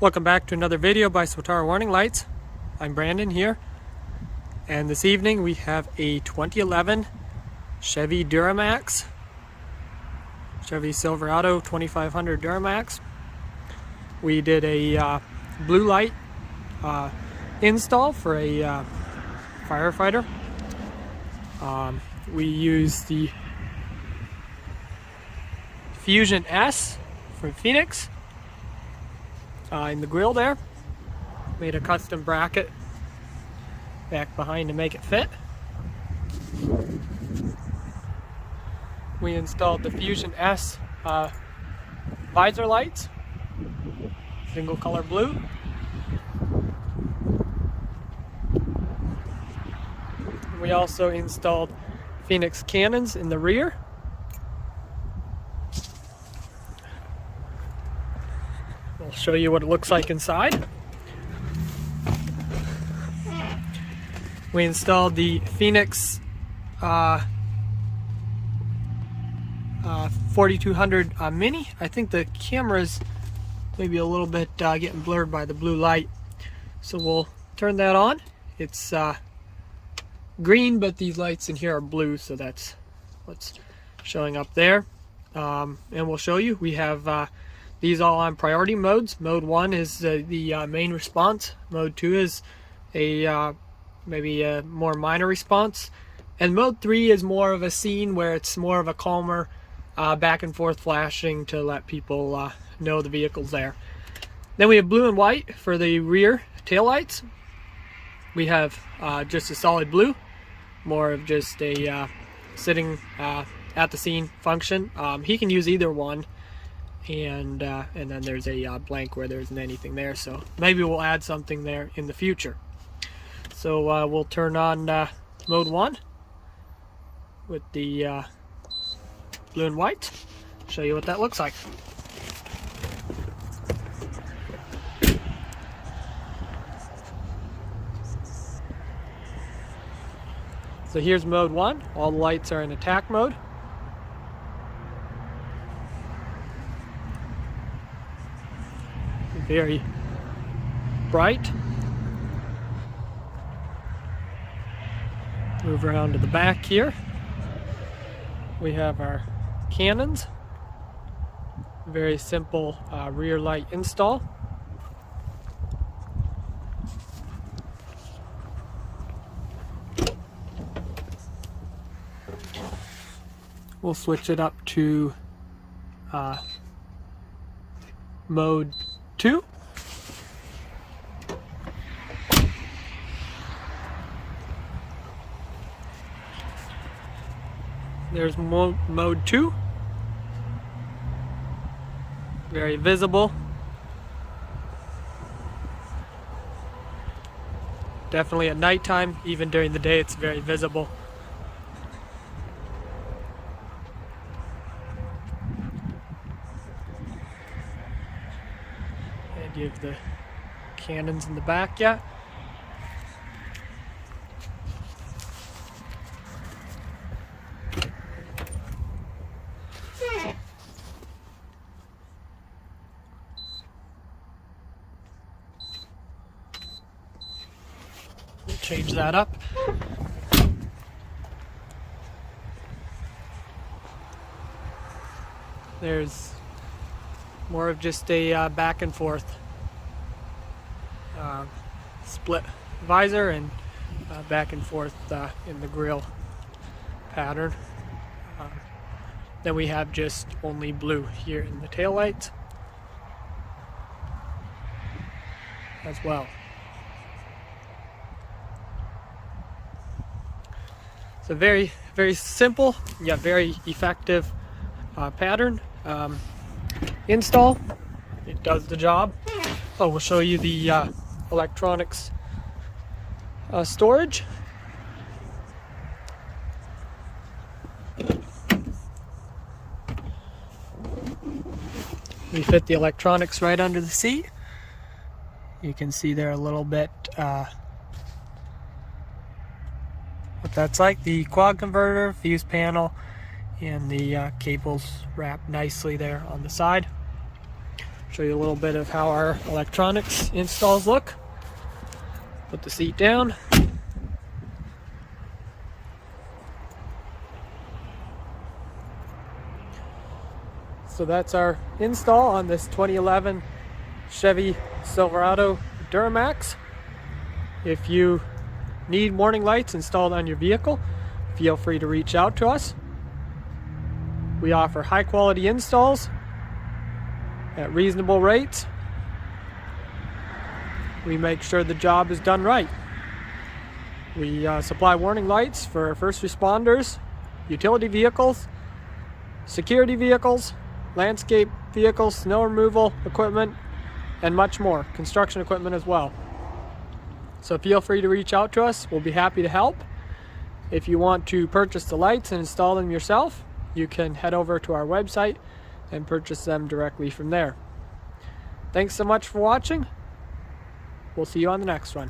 Welcome back to another video by Swatara Warning Lights. I'm Brandon here, and this evening we have a 2011 Chevy Duramax, Chevy Silverado 2500 Duramax. We did a blue light install for a firefighter. We used the Fusion S from Feniex in the grill there. Made a custom bracket back behind to make it fit. We installed the Fusion S visor lights, single color blue. We also installed Feniex Cannons in the rear. I'll show you what it looks like inside. We installed the Feniex 4200 Mini. I think the camera's maybe a little bit getting blurred by the blue light, so we'll turn that on. It's green, but these lights in here are blue, so that's what's showing up there. And we'll show you. We have these all on priority modes. Mode 1 is the main response. Mode 2 is a maybe a more minor response, and mode 3 is more of a scene where it's more of a calmer back and forth flashing to let people know the vehicle's there. Then we have blue and white for the rear taillights. We have just a solid blue, more of just a sitting at the scene function. He can use either one, and then there's a blank where there isn't anything there, so maybe we'll add something there in the future. So we'll turn on mode 1 with the blue and white, show you what that looks like. So here's mode 1. All the lights are in attack mode. Very bright. Move around to the back here. We have our cannons. Very simple rear light install. We'll switch it up to mode 2. There's mode 2. Very visible. Definitely at nighttime. Even during the day it's very visible. And you have the cannons in the back yet. Change that up. There's more of just a back and forth split visor and back and forth in the grille pattern. Then we have just only blue here in the taillights as well. It's a very, very simple yet very effective pattern install. It does the job. Oh, we'll show you the electronics storage. We fit the electronics right under the seat. You can see there a little bit what that's like. The quad converter, fuse panel, and the cables wrapped nicely there on the side. Show you a little bit of how our electronics installs look. Put the seat down. So that's our install on this 2011 Chevy Silverado Duramax. If you need warning lights installed on your vehicle, feel free to reach out to us. We offer high quality installs at reasonable rates. We make sure the job is done right. We supply warning lights for first responders, utility vehicles, security vehicles, landscape vehicles, snow removal equipment, and much more, construction equipment as well. So feel free to reach out to us. We'll be happy to help. If you want to purchase the lights and install them yourself, you can head over to our website and purchase them directly from there. Thanks so much for watching. We'll see you on the next one.